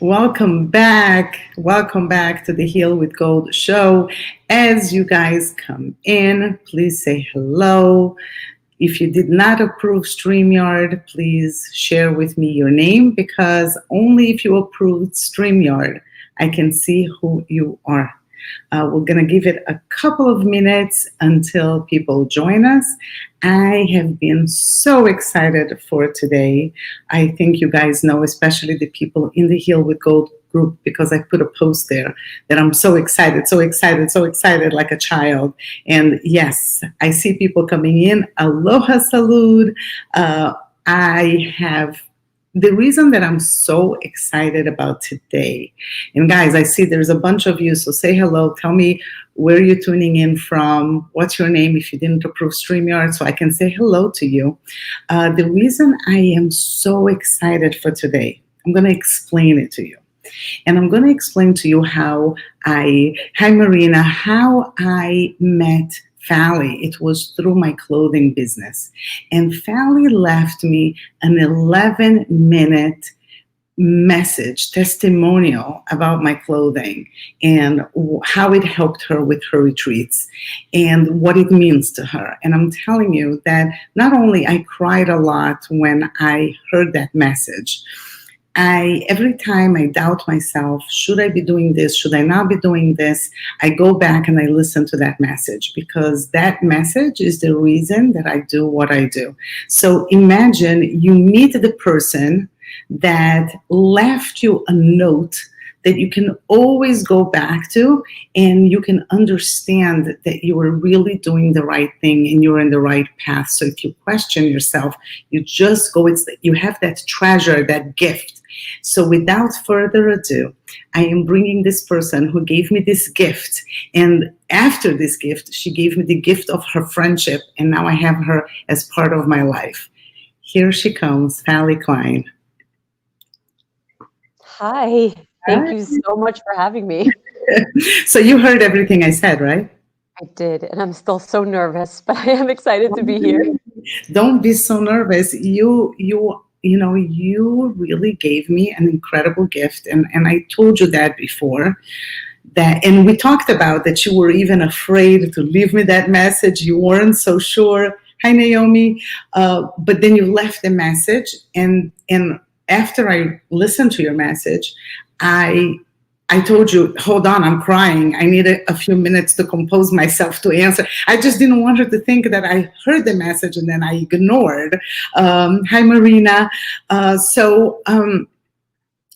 Welcome back. Welcome back to the Heal with Gold show. As you guys come in, please say hello. If you did not approve StreamYard, please share with me your name because only if you approved StreamYard, I can see who you are. We're going to give it a couple of minutes until people join us. I have been so excited for today. I think you guys know, especially the people in the Heal with Gold group, because I put a post there that I'm so excited, so excited, so excited, like a child. And yes, I see people coming in. Aloha salud. I have the reason that I'm so excited about today, and guys, I see there's a bunch of you, so say hello. Tell me where you're tuning in from. What's your name if you didn't approve StreamYard, so I can say hello to you. The reason I am so excited for today, I'm going to explain it to you. And I'm going to explain to you hi Marina, how I met Fally. It was through my clothing business. And Fally left me an 11-minute message, testimonial about my clothing and how it helped her with her retreats and what it means to her. And I'm telling you that not only I cried a lot when I heard that message, every time I doubt myself, should I be doing this? Should I not be doing this? I go back and I listen to that message because that message is the reason that I do what I do. So imagine you meet the person that left you a note that you can always go back to, and you can understand that you are really doing the right thing and you're in the right path. So if you question yourself, you just go, you have that treasure, that gift. So without further ado, I am bringing this person who gave me this gift. And after this gift, she gave me the gift of her friendship. And now I have her as part of my life. Here she comes, Fally Klein. Hi. Thank you so much for having me. So you heard everything I said, right? I did, and I'm still so nervous, but I am excited to be here. Don't be so nervous. You really gave me an incredible gift, and I told you that before. And we talked about that you were even afraid to leave me that message. You weren't so sure. Hi, Naomi. But then you left the message, and after I listened to your message, I told you, hold on, I'm crying. I need a few minutes to compose myself to answer. I just didn't want her to think that I heard the message and then I ignored. Hi, Marina.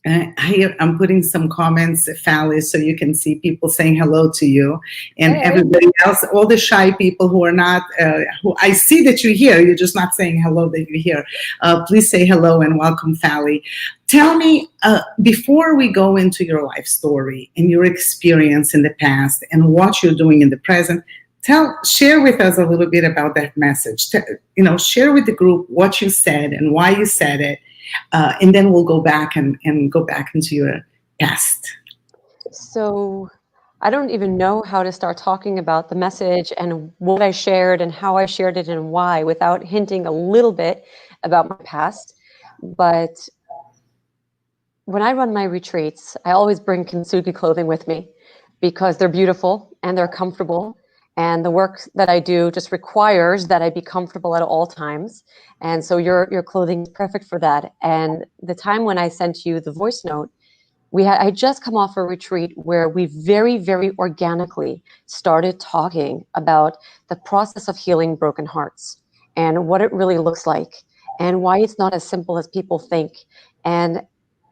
I'm putting some comments, Fally, so you can see people saying hello to you, and everybody else, all the shy people who are not, who I see that you're here, you're just not saying hello that you're here. Please say hello and welcome, Fally. Tell me, before we go into your life story and your experience in the past and what you're doing in the present, share with us a little bit about that message. Share with the group what you said and why you said it. And then we'll go back and go back into your past. So I don't even know how to start talking about the message and what I shared and how I shared it and why without hinting a little bit about my past. But when I run my retreats, I always bring kintsugi clothing with me because they're beautiful and they're comfortable. And the work that I do just requires that I be comfortable at all times. And so your clothing is perfect for that. And the time when I sent you the voice note, I just come off a retreat where we very, very organically started talking about the process of healing broken hearts and what it really looks like and why it's not as simple as people think. And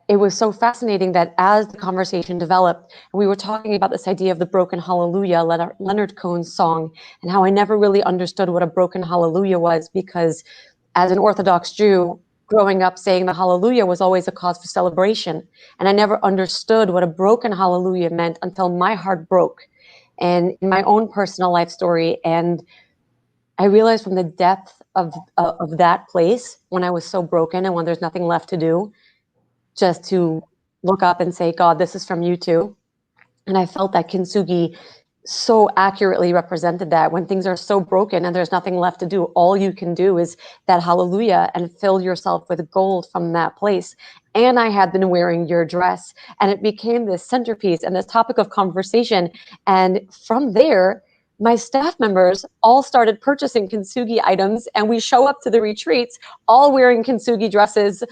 it was so fascinating that as the conversation developed, and we were talking about this idea of the broken hallelujah, Leonard Cohen's song, and how I never really understood what a broken hallelujah was, because as an Orthodox Jew, growing up saying the hallelujah was always a cause for celebration. And I never understood what a broken hallelujah meant until my heart broke. And in my own personal life story, and I realized from the depth of that place, when I was so broken and when there's nothing left to do, just to look up and say, God, this is from you too. And I felt that kintsugi so accurately represented that when things are so broken and there's nothing left to do, all you can do is that hallelujah and fill yourself with gold from that place. And I had been wearing your dress, and it became this centerpiece and this topic of conversation. And from there, my staff members all started purchasing kintsugi items, and we show up to the retreats all wearing kintsugi dresses,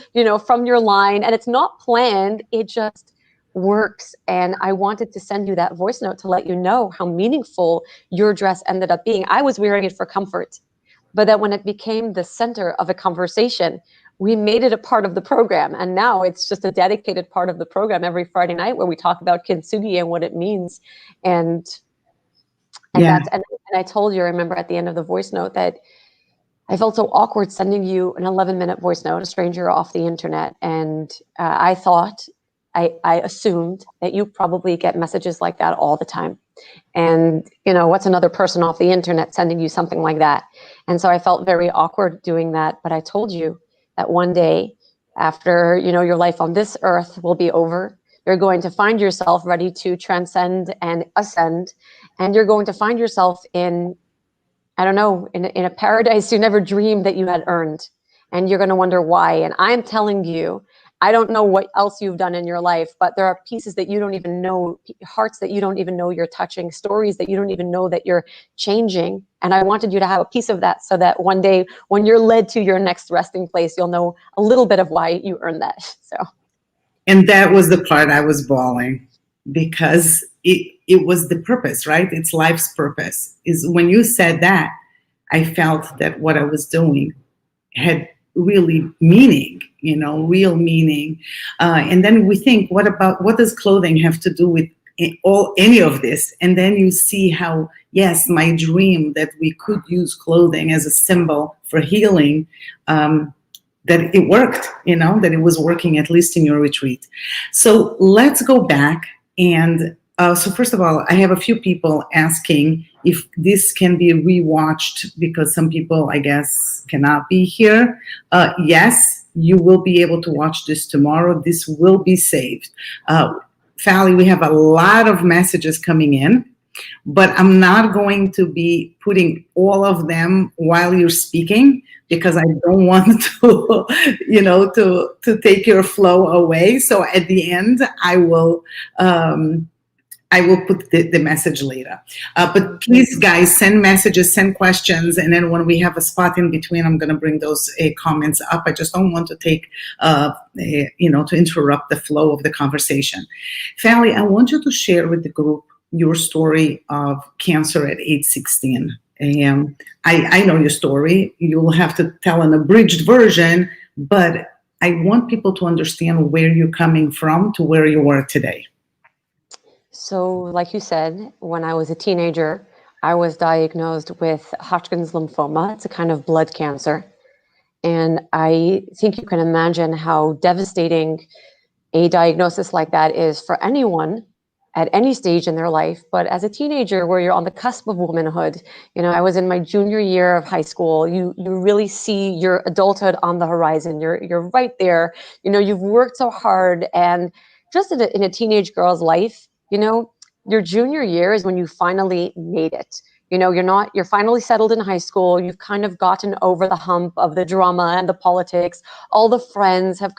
from your line. And it's not planned. It just works. And I wanted to send you that voice note to let you know how meaningful your dress ended up being. I was wearing it for comfort, but that when it became the center of a conversation, we made it a part of the program. And now it's just a dedicated part of the program every Friday night where we talk about kintsugi and what it means. And Yeah. and I told you, I remember at the end of the voice note, that I felt so awkward sending you an 11-minute voice note, a stranger off the internet. And I assumed that you probably get messages like that all the time. And, what's another person off the internet sending you something like that? And so I felt very awkward doing that. But I told you that one day after, your life on this earth will be over, you're going to find yourself ready to transcend and ascend. And you're going to find yourself in, I don't know, in a paradise you never dreamed that you had earned. And you're going to wonder why. And I'm telling you, I don't know what else you've done in your life, but there are pieces that you don't even know, hearts that you don't even know you're touching, stories that you don't even know that you're changing. And I wanted you to have a piece of that so that one day when you're led to your next resting place, you'll know a little bit of why you earned that. So. And that was the part I was bawling, because it was the purpose, right? It's life's purpose. Is when you said that, I felt that what I was doing had really meaning, real meaning. And then we think, what does clothing have to do with any of this? And then you see how, yes, my dream that we could use clothing as a symbol for healing, that it worked, that it was working, at least in your retreat. So let's go back. And so first of all, I have a few people asking if this can be rewatched, because some people, I guess, cannot be here. Yes, you will be able to watch this tomorrow. This will be saved. Fally, we have a lot of messages coming in, but I'm not going to be putting all of them while you're speaking, because I don't want to, to take your flow away. So at the end, I will put the message later. But please, guys, send messages, send questions, and then when we have a spot in between, I'm going to bring those comments up. I just don't want to take, to interrupt the flow of the conversation. Fally, I want you to share with the group your story of cancer at age 16. I know your story. You'll have to tell an abridged version, but I want people to understand where you're coming from to where you are today. So, like you said, when I was a teenager, I was diagnosed with Hodgkin's lymphoma. It's a kind of blood cancer. And I think you can imagine how devastating a diagnosis like that is for anyone at any stage in their life. But as a teenager, where you're on the cusp of womanhood, I was in my junior year of high school. You really see your adulthood on the horizon. You're right there. You've worked so hard, and just in a teenage girl's life, your junior year is when you finally made it. You're finally settled in high school. You've kind of gotten over the hump of the drama and the politics. All the friends have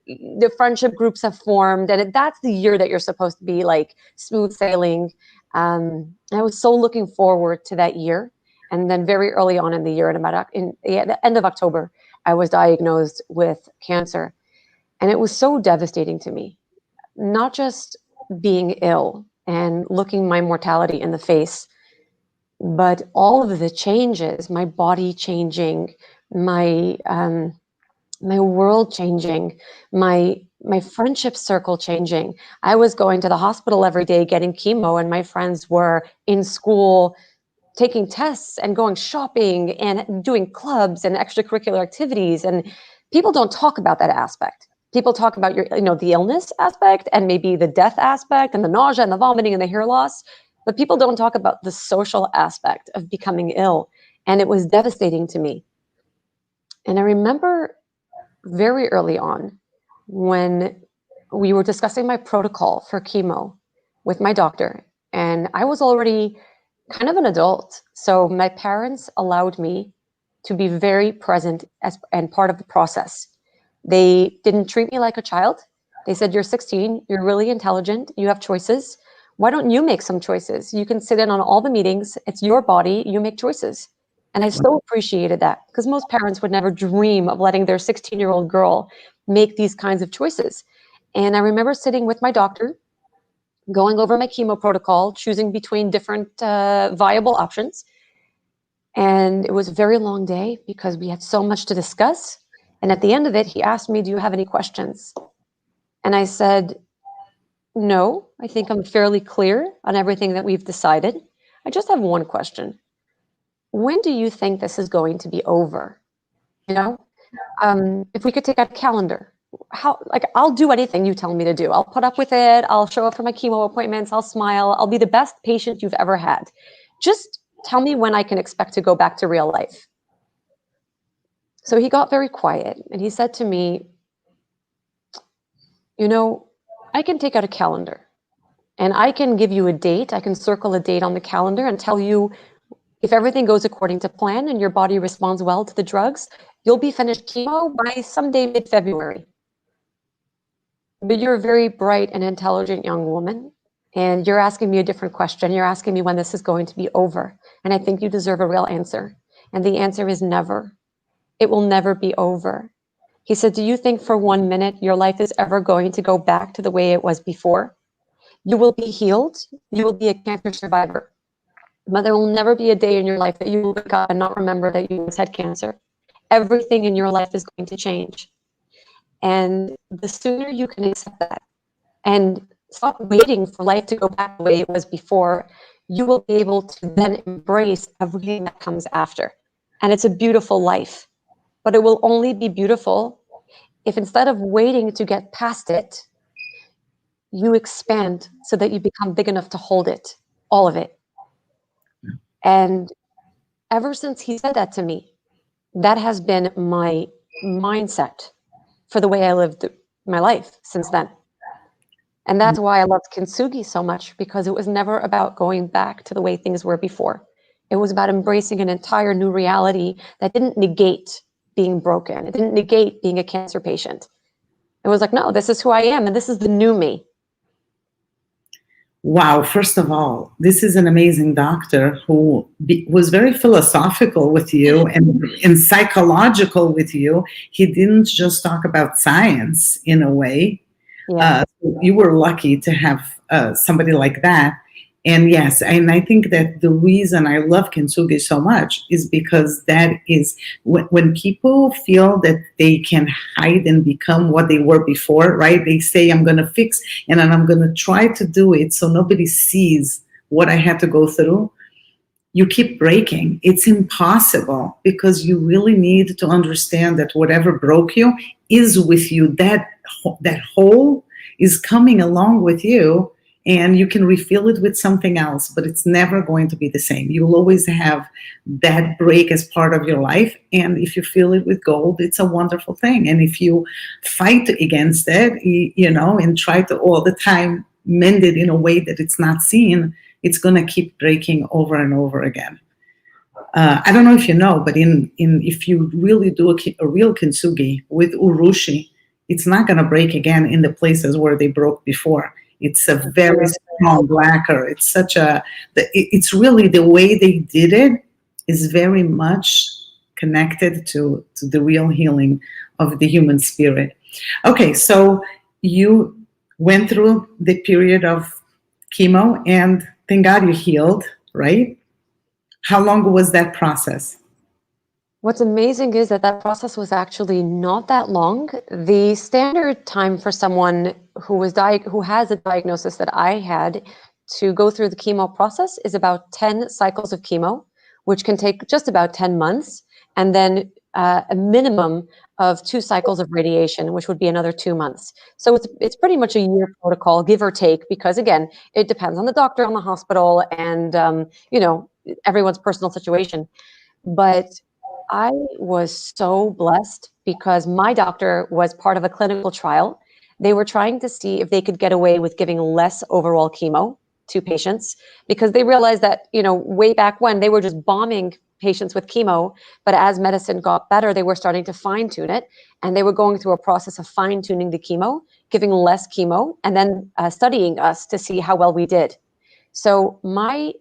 the friendship groups have formed, and that's the year that you're supposed to be like smooth sailing. I was so looking forward to that year. And then very early on in the year, the end of October, I was diagnosed with cancer. And it was so devastating to me, not just being ill and looking my mortality in the face, but all of the changes, my body changing, my world changing, my friendship circle changing. I was going to the hospital every day getting chemo, and my friends were in school taking tests and going shopping and doing clubs and extracurricular activities. And people don't talk about that aspect. People talk about the illness aspect and maybe the death aspect and the nausea and the vomiting and the hair loss, but people don't talk about the social aspect of becoming ill. And it was devastating to me. And I remember very early on when we were discussing my protocol for chemo with my doctor, And I was already kind of an adult. So my parents allowed me to be very present and part of the process. They didn't treat me like a child. They said, you're 16, you're really intelligent, you have choices. Why don't you make some choices? You can sit in on all the meetings. It's your body, you make choices. And I so appreciated that, because most parents would never dream of letting their 16-year-old girl make these kinds of choices. And I remember sitting with my doctor, going over my chemo protocol, choosing between different viable options. And it was a very long day because we had so much to discuss. And at the end of it, he asked me, do you have any questions? And I said, no, I think I'm fairly clear on everything that we've decided. I just have one question. When do you think this is going to be over? You know, if we could take out a calendar, I'll do anything you tell me to do. I'll put up with it. I'll show up for my chemo appointments. I'll smile. I'll be the best patient you've ever had. Just tell me when I can expect to go back to real life. So he got very quiet and he said to me, I can take out a calendar and I can give you a date. I can circle a date on the calendar and tell you, if everything goes according to plan and your body responds well to the drugs, you'll be finished chemo by someday mid-February. But you're a very bright and intelligent young woman, and you're asking me a different question. You're asking me when this is going to be over. And I think you deserve a real answer. And the answer is never. It will never be over. He said, do you think for 1 minute your life is ever going to go back to the way it was before? You will be healed. You will be a cancer survivor. But there will never be a day in your life that you will wake up and not remember that you once had cancer. Everything in your life is going to change. And the sooner you can accept that and stop waiting for life to go back the way it was before, you will be able to then embrace everything that comes after. And it's a beautiful life, but it will only be beautiful if, instead of waiting to get past it, you expand so that you become big enough to hold it, all of it. And ever since he said that to me, that has been my mindset for the way I lived my life since then. And that's why I loved Kintsugi so much, because it was never about going back to the way things were before. It was about embracing an entire new reality that didn't negate being broken. It didn't negate being a cancer patient. It was like, no, this is who I am, and this is the new me. Wow, first of all, this is an amazing doctor who was very philosophical with you and psychological with you. He didn't just talk about science in a way. Yeah. You were lucky to have somebody like that. And yes, and I think that the reason I love Kintsugi so much is because that is when people feel that they can hide and become what they were before, right? They say, I'm going to fix and then I'm going to try to do it so nobody sees what I had to go through. You keep breaking. It's impossible, because you really need to understand that whatever broke you is with you. That hole is coming along with you, and you can refill it with something else, but it's never going to be the same. You'll always have that break as part of your life. And if you fill it with gold, it's a wonderful thing. And if you fight against it, and try to all the time mend it in a way that it's not seen, it's going to keep breaking over and over again. I don't know if you know, but if you really do a real kintsugi with urushi, it's not going to break again in the places where they broke before. It's a very strong lacquer. It's it's really the way they did it is very much connected to the real healing of the human spirit. Okay, so you went through the period of chemo, and thank God you healed, right? How long was that process? What's amazing is that process was actually not that long. The standard time for someone who has a diagnosis that I had to go through the chemo process is about 10 cycles of chemo, which can take just about 10 months, and then a minimum of 2 cycles of radiation, which would be another 2 months. So it's pretty much a year protocol, give or take, because again, it depends on the doctor, on the hospital, and everyone's personal situation. But I was so blessed because my doctor was part of a clinical trial. They were trying to see if they could get away with giving less overall chemo. to patients, because they realized that, way back when they were just bombing patients with chemo, but as medicine got better, they were starting to fine tune it, and they were going through a process of fine tuning the chemo, giving less chemo, and then studying us to see how well we did. So my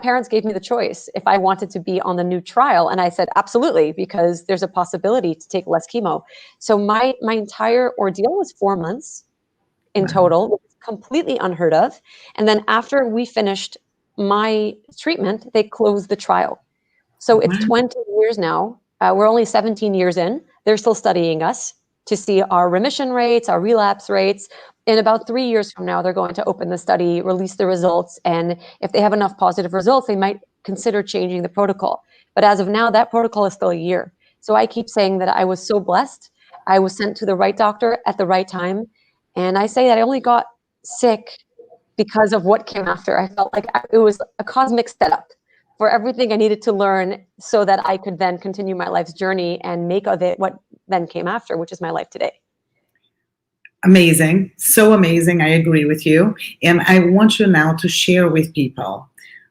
parents gave me the choice if I wanted to be on the new trial, and I said absolutely, because there's a possibility to take less chemo. So my entire ordeal was 4 months in Wow. total, which is completely unheard of. And then after we finished my treatment, they closed the trial. So it's Wow. 20 years now. We're only 17 years in. They're still studying us to see our remission rates, our relapse rates. In about 3 years from now, they're going to open the study, release the results, and if they have enough positive results, they might consider changing the protocol. But as of now, that protocol is still a year. So I keep saying that I was so blessed. I was sent to the right doctor at the right time. And I say that I only got sick because of what came after. I felt like it was a cosmic setup for everything I needed to learn so that I could then continue my life's journey and make of it what then came after, which is my life today. Amazing. So amazing. I agree with you. And I want you now to share with people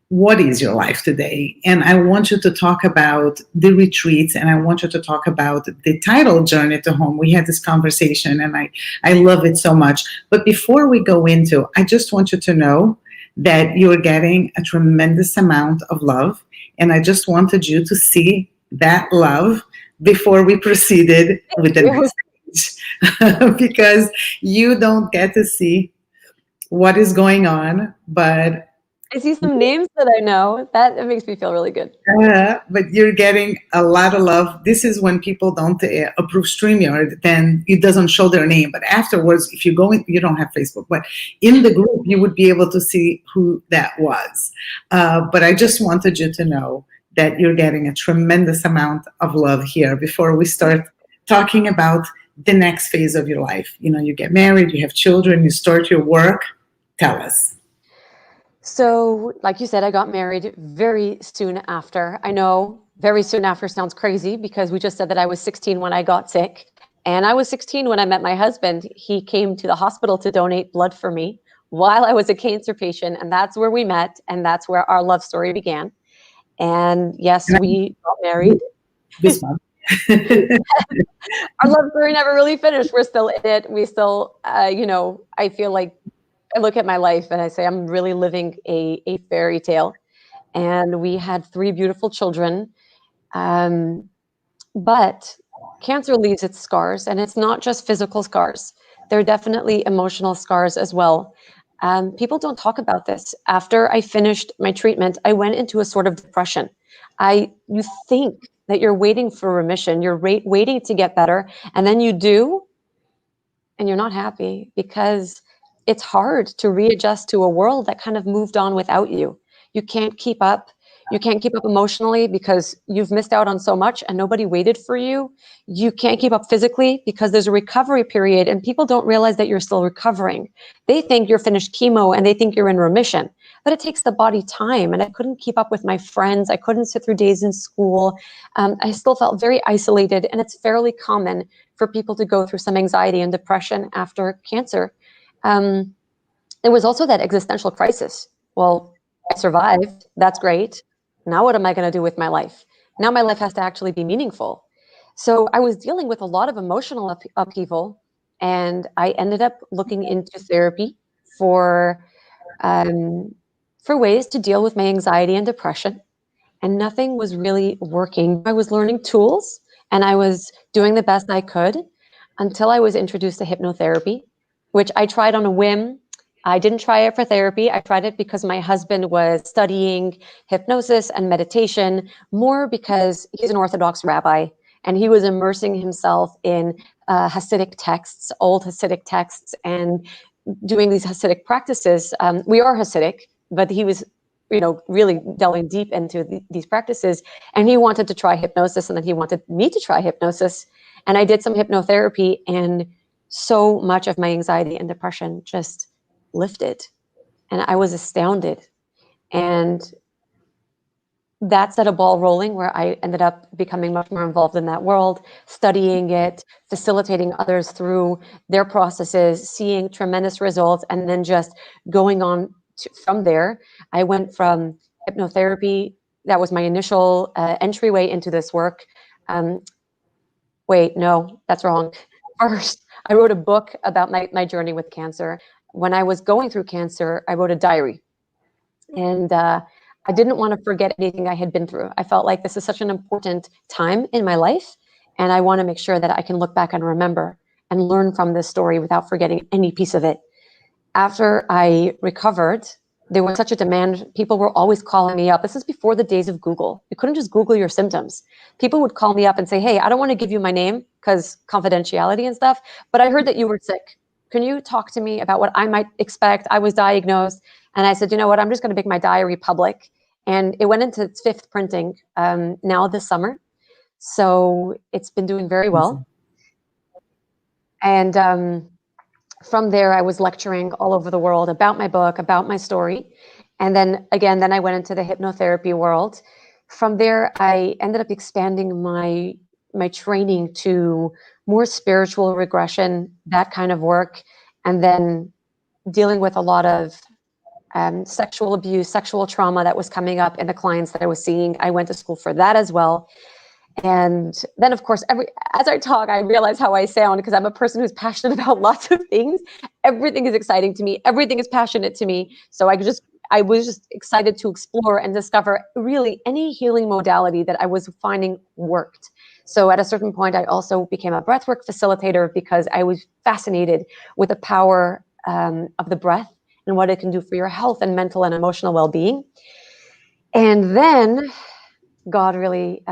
what is your life today. And I want you to talk about the retreats, and I want you to talk about the title Journey to Home. We had this conversation and I love it so much. But before we go into, I just want you to know that you're getting a tremendous amount of love. And I just wanted you to see that love before we proceeded with the next stage. Because you don't get to see what is going on, but I see some names that I know. That makes me feel really good. but you're getting a lot of love. This is when people don't approve StreamYard, then it doesn't show their name. But afterwards, if you go in, you don't have Facebook, but in the group, you would be able to see who that was. But I just wanted you to know that you're getting a tremendous amount of love here before we start talking about the next phase of your life. You get married, you have children, you start your work. Tell us. So, like you said, I got married very soon after. I know very soon after sounds crazy because we just said that I was 16 when I got sick. And I was 16 when I met my husband. He came to the hospital to donate blood for me while I was a cancer patient. And that's where we met. And that's where our love story began. And yes, we got married. This month. Our love story never really finished. We're still in it. We still, I feel like I look at my life and I say, I'm really living a fairy tale. And we had 3 beautiful children. But cancer leaves its scars, and it's not just physical scars. There are definitely emotional scars as well. People don't talk about this. After I finished my treatment, I went into a sort of depression. You think that you're waiting for remission, you're waiting to get better, and then you do, and you're not happy because it's hard to readjust to a world that kind of moved on without you. You can't keep up. You can't keep up emotionally because you've missed out on so much and nobody waited for you. You can't keep up physically because there's a recovery period and people don't realize that you're still recovering. They think you're finished chemo and they think you're in remission, but it takes the body time. And I couldn't keep up with my friends. I couldn't sit through days in school. I still felt very isolated, and it's fairly common for people to go through some anxiety and depression after cancer. There was also that existential crisis. Well, I survived. That's great. Now what am I going to do with my life? Now my life has to actually be meaningful. So I was dealing with a lot of emotional upheaval, and I ended up looking into therapy for ways to deal with my anxiety and depression. And nothing was really working. I was learning tools and I was doing the best I could until I was introduced to hypnotherapy, which I tried on a whim. I didn't try it for therapy. I tried it because my husband was studying hypnosis and meditation, more because he's an Orthodox rabbi and he was immersing himself in Hasidic texts, old Hasidic texts, and doing these Hasidic practices. We are Hasidic, but he was really delving deep into these practices. And he wanted to try hypnosis, and then he wanted me to try hypnosis. And I did some hypnotherapy, and so much of my anxiety and depression just lifted. And I was astounded. And that set a ball rolling where I ended up becoming much more involved in that world, studying it, facilitating others through their processes, seeing tremendous results, and then just going on from there, I went from hypnotherapy. That was my initial entryway into this work. Wait, no, that's wrong. First, I wrote a book about my journey with cancer. When I was going through cancer, I wrote a diary. And I didn't want to forget anything I had been through. I felt like this is such an important time in my life, and I want to make sure that I can look back and remember and learn from this story without forgetting any piece of it. After I recovered, there was such a demand. People were always calling me up. This is before the days of Google. You couldn't just Google your symptoms. People would call me up and say, hey, I don't want to give you my name because confidentiality and stuff, but I heard that you were sick. Can you talk to me about what I might expect? I was diagnosed. And I said, you know what, I'm just going to make my diary public. And it went into its 5th printing now this summer. So it's been doing very well. And from there, I was lecturing all over the world about my book, about my story. And then again, I went into the hypnotherapy world. From there, I ended up expanding my training to more spiritual regression, that kind of work. And then dealing with a lot of sexual abuse, sexual trauma that was coming up in the clients that I was seeing. I went to school for that as well. And then, of course, as I talk, I realize how I sound because I'm a person who's passionate about lots of things. Everything is exciting to me. Everything is passionate to me. So I was just excited to explore and discover really any healing modality that I was finding worked. So at a certain point, I also became a breathwork facilitator because I was fascinated with the power of the breath and what it can do for your health and mental and emotional well-being. And then God really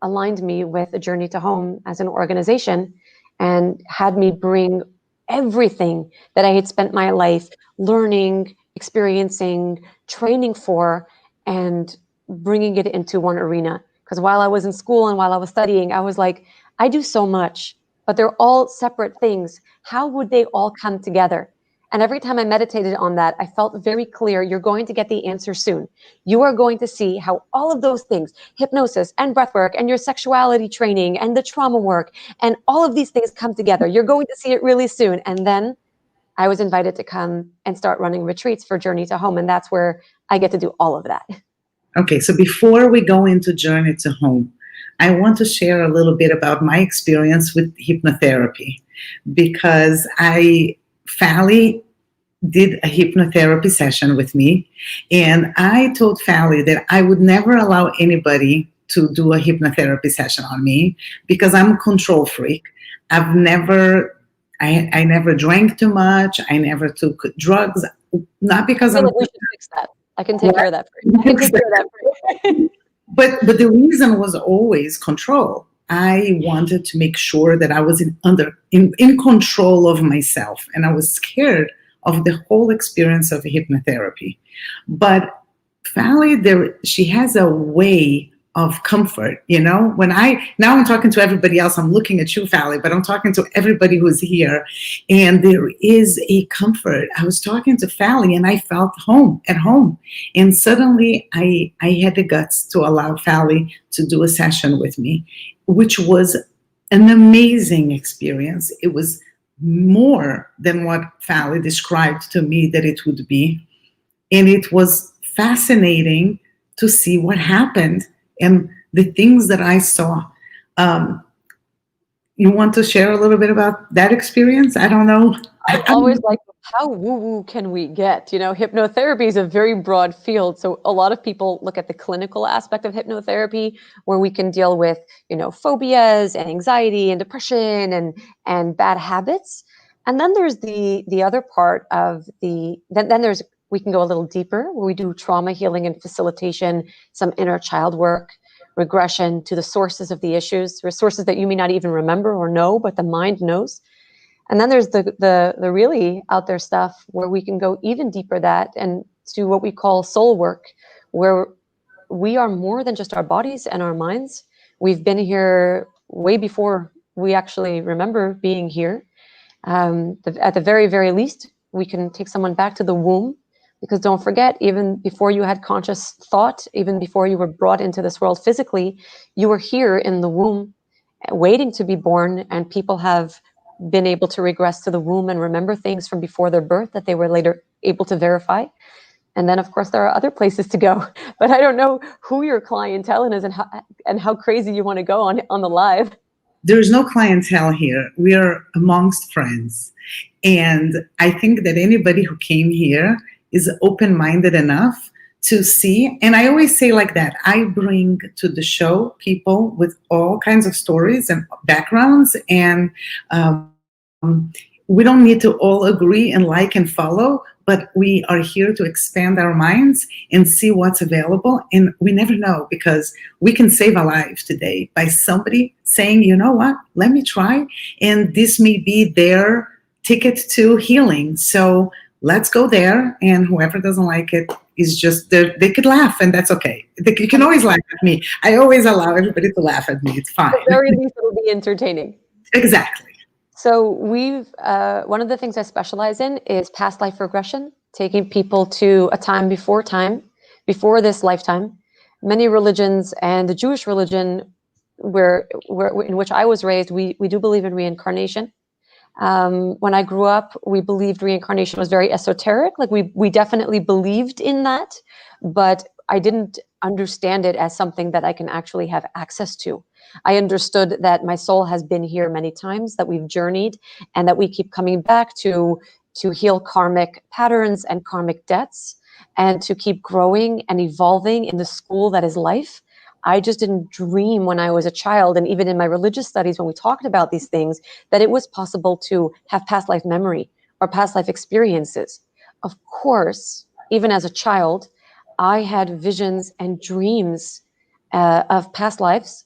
aligned me with a Journey to Home as an organization and had me bring everything that I had spent my life learning, experiencing, training for, and bringing it into one arena. Because while I was in school and while I was studying, I was like, I do so much, but they're all separate things. How would they all come together? And every time I meditated on that, I felt very clear, you're going to get the answer soon. You are going to see how all of those things, hypnosis and breathwork and your sexuality training and the trauma work and all of these things come together. You're going to see it really soon. And then I was invited to come and start running retreats for Journey to Home. And that's where I get to do all of that. Okay, so before we go into Journey to Home, I want to share a little bit about my experience with hypnotherapy because Fally did a hypnotherapy session with me, and I told Fally that I would never allow anybody to do a hypnotherapy session on me because I'm a control freak. I never drank too much. I never took drugs, not because I feel like we should fix that. I can take care of that for you. But the reason was always control. I wanted to make sure that I was in control of myself, and I was scared of the whole experience of hypnotherapy. But Fally, she has a way of comfort, now I'm talking to everybody else, I'm looking at you, Fally, but I'm talking to everybody who's here, and there is a comfort. I was talking to Fally and I felt at home, and suddenly I had the guts to allow Fally to do a session with me, which was an amazing experience. It was more than what Fally described to me that it would be, and it was fascinating to see what happened and the things that I saw. You want to share a little bit about that experience? I don't know. I'm always like, how woo-woo can we get? Hypnotherapy is a very broad field. So a lot of people look at the clinical aspect of hypnotherapy, where we can deal with, phobias and anxiety and depression and bad habits. And then there's the other part of then there's, we can go a little deeper, where we do trauma healing and facilitation, some inner child work, regression to the sources of the issues, sources that you may not even remember or know, but the mind knows. And then there's the really out there stuff where we can go even deeper and to what we call soul work, where we are more than just our bodies and our minds. We've been here way before we actually remember being here. At the very, very least, we can take someone back to the womb, because don't forget, even before you had conscious thought, even before you were brought into this world physically, you were here in the womb waiting to be born, and people have been able to regress to the womb and remember things from before their birth that they were later able to verify. And then, of course, there are other places to go. But I don't know who your clientele is and how crazy you want to go on the live. There's no clientele here. We are amongst friends. And I think that anybody who came here is open-minded enough to see. And I always say like that, I bring to the show people with all kinds of stories and backgrounds. And we don't need to all agree and like and follow, but we are here to expand our minds and see what's available. And we never know, because we can save a life today by somebody saying, you know what, let me try. And this may be their ticket to healing. So let's go there. And whoever doesn't like it is just, they could laugh, and that's okay. You can always laugh at me. I always allow everybody to laugh at me. It's fine. At the very least, it'll be entertaining. Exactly. So one of the things I specialize in is past life regression, taking people to a time, before this lifetime. Many religions, and the Jewish religion, where in which I was raised, we do believe in reincarnation. When I grew up, we believed reincarnation was very esoteric. Like we definitely believed in that, but I didn't understand it as something that I can actually have access to. I understood that my soul has been here many times, that we've journeyed, and that we keep coming back to heal karmic patterns and karmic debts, and to keep growing and evolving in the school that is life. I just didn't dream when I was a child, and even in my religious studies, when we talked about these things, that it was possible to have past life memory or past life experiences. Of course, even as a child, I had visions and dreams of past lives,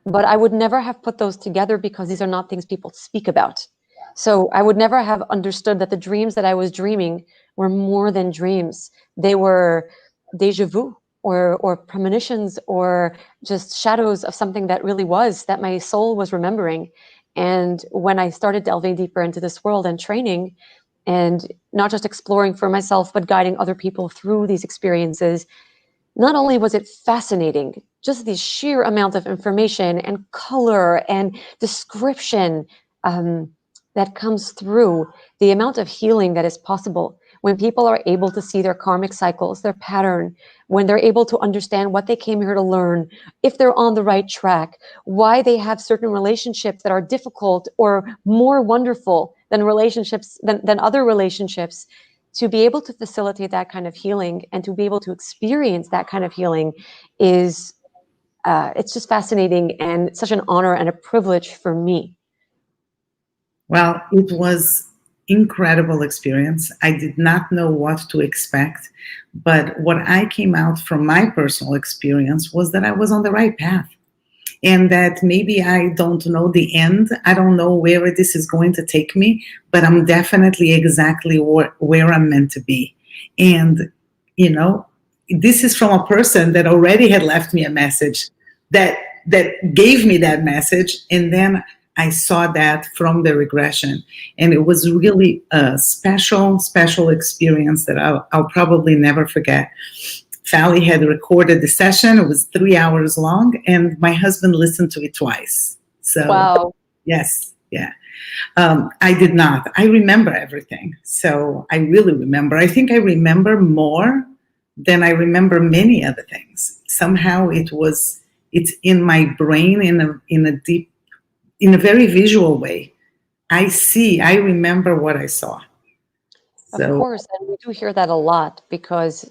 but I would never have put those together because these are not things people speak about. So I would never have understood that the dreams that I was dreaming were more than dreams. They were déjà vu, or premonitions, or just shadows of something that really was, that my soul was remembering. And when I started delving deeper into this world and training, and not just exploring for myself, but guiding other people through these experiences, not only was it fascinating, just the sheer amount of information and color and description that comes through, the amount of healing that is possible when people are able to see their karmic cycles, their pattern, when they're able to understand what they came here to learn, if they're on the right track, why they have certain relationships that are difficult or more wonderful than relationships than other relationships. To be able to facilitate that kind of healing and to be able to experience that kind of healing is it's just fascinating, and such an honor and a privilege for me. Well, it was incredible experience. I did not know what to expect, but what I came out from my personal experience was that I was on the right path, and that maybe I don't know the end. I don't know where this is going to take me, but I'm definitely exactly where I'm meant to be. And, you know, this is from a person that already had left me a message that gave me that message. And then I saw that from the regression. And it was really a special experience that I'll probably never forget. Fally had recorded the session. It was 3 hours long, and my husband listened to it twice. So, wow. Yes, yeah. I did not. I remember everything. So I really remember. I think I remember more than I remember many other things. Somehow it's in my brain in a very visual way. I remember what I saw. Of course, and we do hear that a lot, because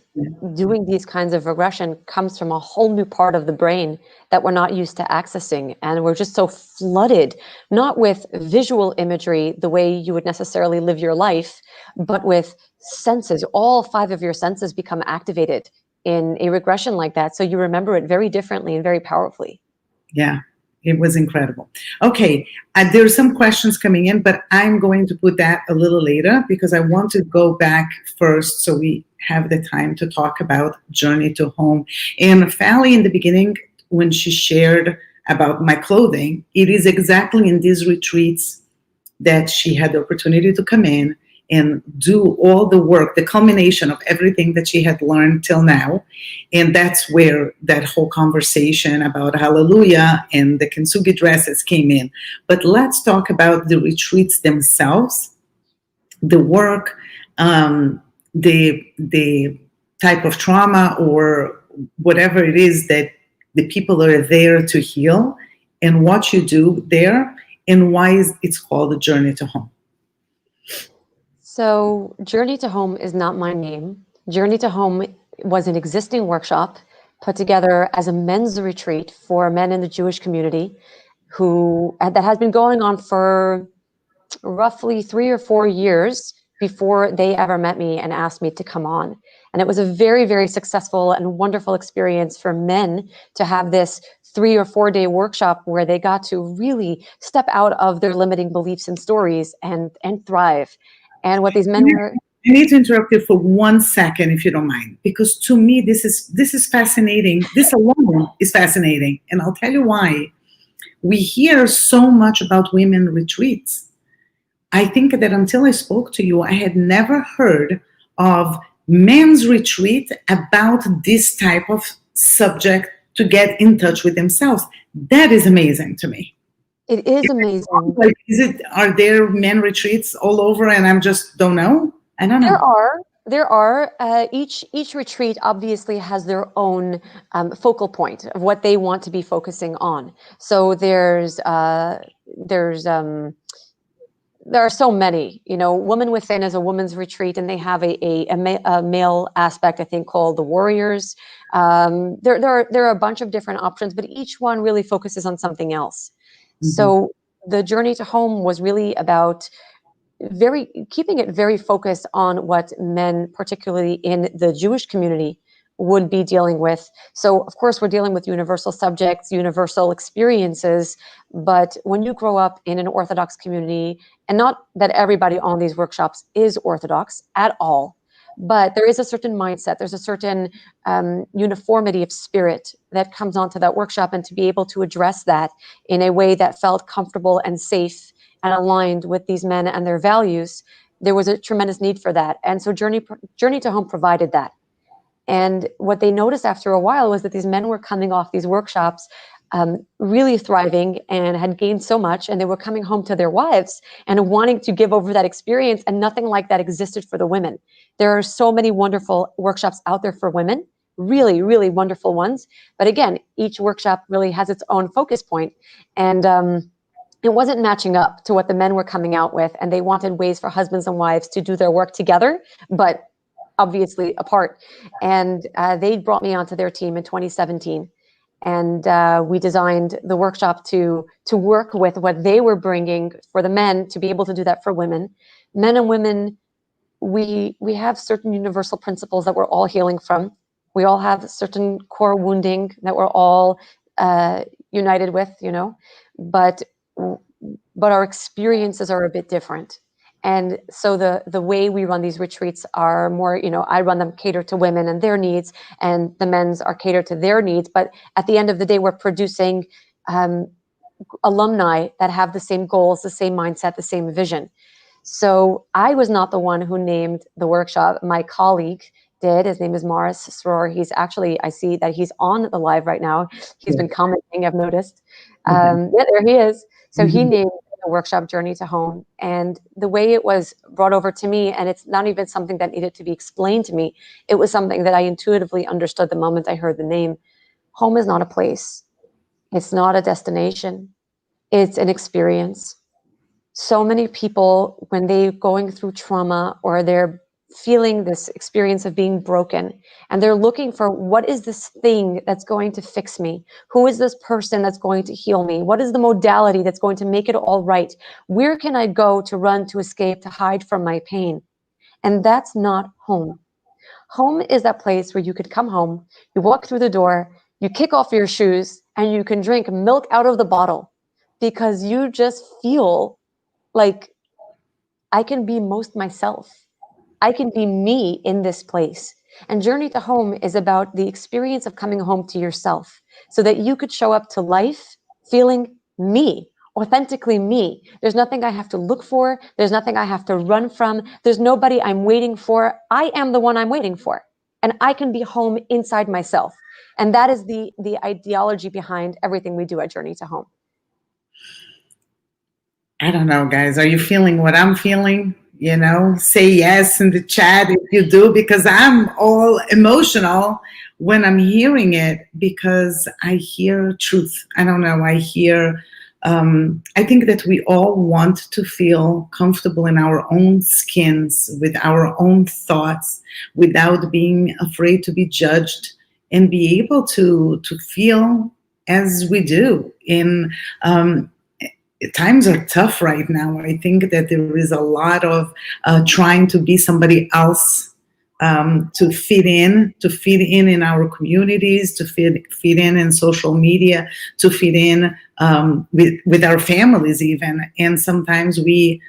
doing these kinds of regression comes from a whole new part of the brain that we're not used to accessing. And we're just so flooded, not with visual imagery, the way you would necessarily live your life, but with senses. All 5 of your senses become activated in a regression like that. So you remember it very differently and very powerfully. Yeah. It was incredible. Okay, there's some questions coming in, but I'm going to put that a little later because I want to go back first so we have the time to talk about Journey to Home. And Fally, in the beginning, when she shared about my clothing, it is exactly in these retreats that she had the opportunity to come in and do all the work, the culmination of everything that she had learned till now. And that's where that whole conversation about Hallelujah and the kintsugi dresses came in. But let's talk about the retreats themselves, the work, the type of trauma or whatever it is that the people are there to heal, and what you do there, and why it's called a journey to home. So, Journey to Home is not my name. Journey to Home was an existing workshop put together as a men's retreat for men in the Jewish community who that has been going on for roughly 3 or 4 years before they ever met me and asked me to come on. And it was a very, very successful and wonderful experience for men to have this 3 or 4 day workshop where they got to really step out of their limiting beliefs and stories and thrive. And what these men were. I need to interrupt you for 1 second, if you don't mind, because to me this is fascinating. This alone is fascinating, and I'll tell you why. We hear so much about women retreats. I think that until I spoke to you, I had never heard of men's retreat about this type of subject to get in touch with themselves. That is amazing to me. It is amazing. Like, are there men retreats all over and I just don't know? I don't know. There are. Each retreat obviously has their own focal point of what they want to be focusing on. So there are so many. Woman Within is a woman's retreat, and they have a male aspect, I think, called the Warriors. There are a bunch of different options, but each one really focuses on something else. Mm-hmm. So the Journey to Home was really about keeping it very focused on what men, particularly in the Jewish community, would be dealing with. So, of course, we're dealing with universal subjects, universal experiences. But when you grow up in an Orthodox community, and not that everybody on these workshops is Orthodox at all, but there is a certain mindset, there's a certain uniformity of spirit that comes onto that workshop, and to be able to address that in a way that felt comfortable and safe and aligned with these men and their values, there was a tremendous need for that. And so Journey to Home provided that. And what they noticed after a while was that these men were coming off these workshops really thriving and had gained so much, and they were coming home to their wives and wanting to give over that experience, and nothing like that existed for the women. There are so many wonderful workshops out there for women, really, really wonderful ones. But again, each workshop really has its own focus point. And it wasn't matching up to what the men were coming out with, and they wanted ways for husbands and wives to do their work together, but obviously apart. And they brought me onto their team in 2017, and we designed the workshop to work with what they were bringing for the men, to be able to do that for women. Men and women, we have certain universal principles that we're all healing from. We all have certain core wounding that we're all united with, but our experiences are a bit different. And so the way we run these retreats are more, I run them catered to women and their needs, and the men's are catered to their needs. But at the end of the day, we're producing alumni that have the same goals, the same mindset, the same vision. So I was not the one who named the workshop. My colleague did. His name is Morris Sroor. He's actually, I see that he's on the live right now. He's been commenting, I've noticed. Yeah, there he is. So he named the workshop Journey to Home. And the way it was brought over to me, and it's not even something that needed to be explained to me, it was something that I intuitively understood the moment I heard the name. Home is not a place. It's not a destination. It's an experience. So many people, when they're going through trauma or they're feeling this experience of being broken, and they're looking for, what is this thing that's going to fix me? Who is this person that's going to heal me? What is the modality that's going to make it all right? Where can I go to run, to escape, to hide from my pain? And that's not home. Home is that place where you could come home, you walk through the door, you kick off your shoes, and you can drink milk out of the bottle, because you just feel like, I can be most myself. I can be me in this place. And Journey to Home is about the experience of coming home to yourself, so that you could show up to life feeling me, authentically me. There's nothing I have to look for. There's nothing I have to run from. There's nobody I'm waiting for. I am the one I'm waiting for. And I can be home inside myself. And that is the ideology behind everything we do at Journey to Home. I don't know, guys. Are you feeling what I'm feeling? say yes in the chat if you do, because I'm all emotional when I'm hearing it, because I hear truth. I don't know. I think that we all want to feel comfortable in our own skins with our own thoughts without being afraid to be judged, and be able to feel as we do. Times are tough right now. I think that there is a lot of trying to be somebody else, to fit in our communities, to fit in social media, to fit in with our families even. And sometimes we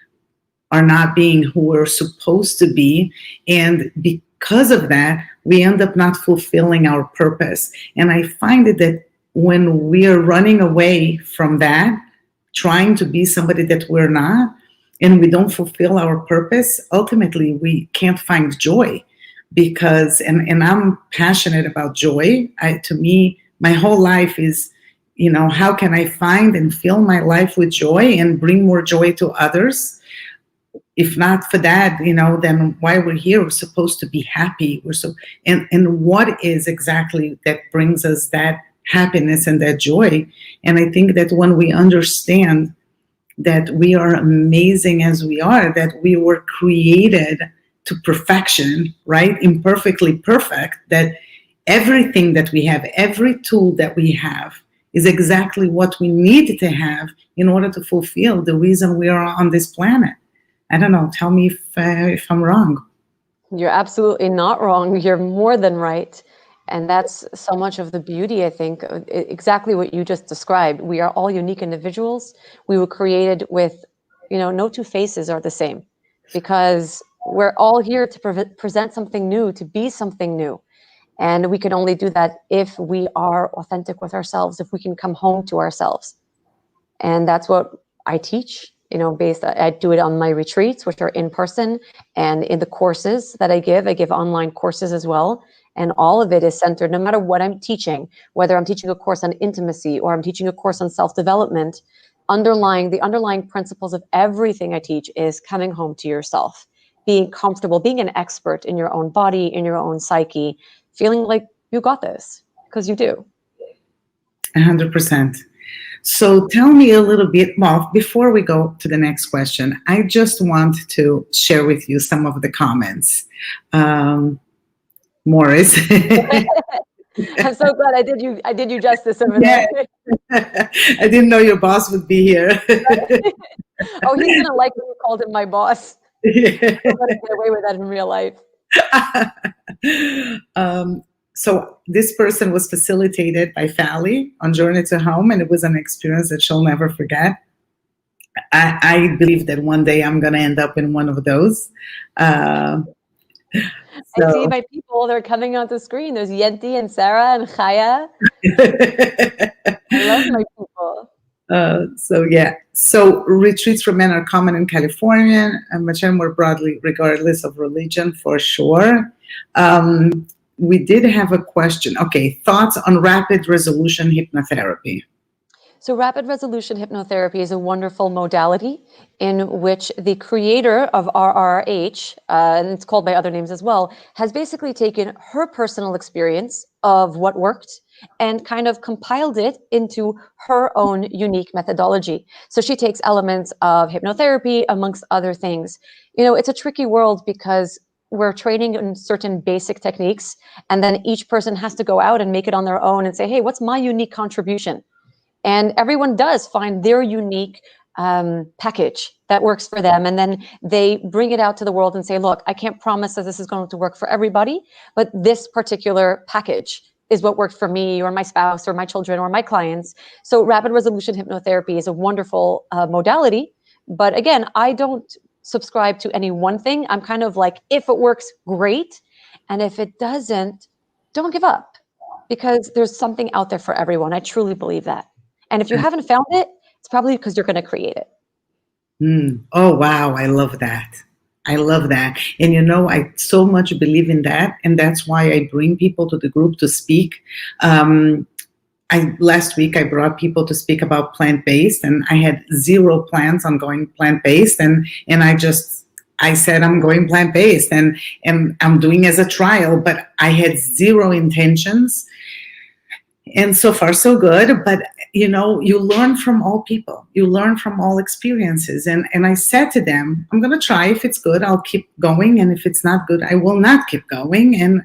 are not being who we're supposed to be, and because of that, we end up not fulfilling our purpose. And I find it that when we are running away from that, trying to be somebody that we're not, and we don't fulfill our purpose, ultimately we can't find joy. Because and I'm passionate about joy. To me, my whole life is, how can I find and fill my life with joy and bring more joy to others? If not for that, then why we're here? We're supposed to be happy. And what is exactly that brings us that happiness and that joy? And I think that when we understand that we are amazing as we are, that we were created to perfection, right? Imperfectly perfect, that everything that we have, every tool that we have, is exactly what we need to have in order to fulfill the reason we are on this planet. I don't know. Tell me if I'm wrong. You're absolutely not wrong. You're more than right. And that's so much of the beauty, I think, exactly what you just described. We are all unique individuals. We were created with, no two faces are the same, because we're all here to present something new, to be something new. And we can only do that if we are authentic with ourselves, if we can come home to ourselves. And that's what I teach, I do it on my retreats, which are in person, and in the courses that I give online courses as well. And all of it is centered, no matter what I'm teaching, whether I'm teaching a course on intimacy or I'm teaching a course on self-development, the underlying principles of everything I teach is coming home to yourself, being comfortable, being an expert in your own body, in your own psyche, feeling like you got this, because you do. 100%. So tell me a little bit, well, before we go to the next question, I just want to share with you some of the comments. Morris. I'm so glad I did you justice over there. I didn't know your boss would be here. Oh, he's gonna like when you called him my boss. I'm gonna get away with that in real life. So this person was facilitated by Fally on Journey to Home, and it was an experience that she'll never forget. I believe that one day I'm going to end up in one of those. I see my people, they're coming on the screen. There's Yenti and Sarah and Chaya. I love my people. So retreats for men are common in California and much more broadly, regardless of religion, for sure. We did have a question. Okay, thoughts on rapid resolution hypnotherapy? So rapid resolution hypnotherapy is a wonderful modality in which the creator of RRH, and it's called by other names as well, has basically taken her personal experience of what worked and kind of compiled it into her own unique methodology. So she takes elements of hypnotherapy amongst other things. It's a tricky world because we're training in certain basic techniques, and then each person has to go out and make it on their own and say, hey, what's my unique contribution? And everyone does find their unique package that works for them. And then they bring it out to the world and say, look, I can't promise that this is going to work for everybody, but this particular package is what worked for me or my spouse or my children or my clients. So rapid resolution hypnotherapy is a wonderful modality. But again, I don't subscribe to any one thing. I'm kind of like, if it works, great. And if it doesn't, don't give up, because there's something out there for everyone. I truly believe that. And if you haven't found it, it's probably because you're going to create it. Oh, wow. I love that. I love that. And I so much believe in that. And that's why I bring people to the group to speak. Last week, I brought people to speak about plant-based, and I had zero plans on going plant-based. And I said I'm going plant-based and I'm doing as a trial, but I had zero intentions. And so far so good, but you learn from all people, you learn from all experiences, and I said to them, I'm going to try. If it's good, I'll keep going, and if it's not good, I will not keep going. And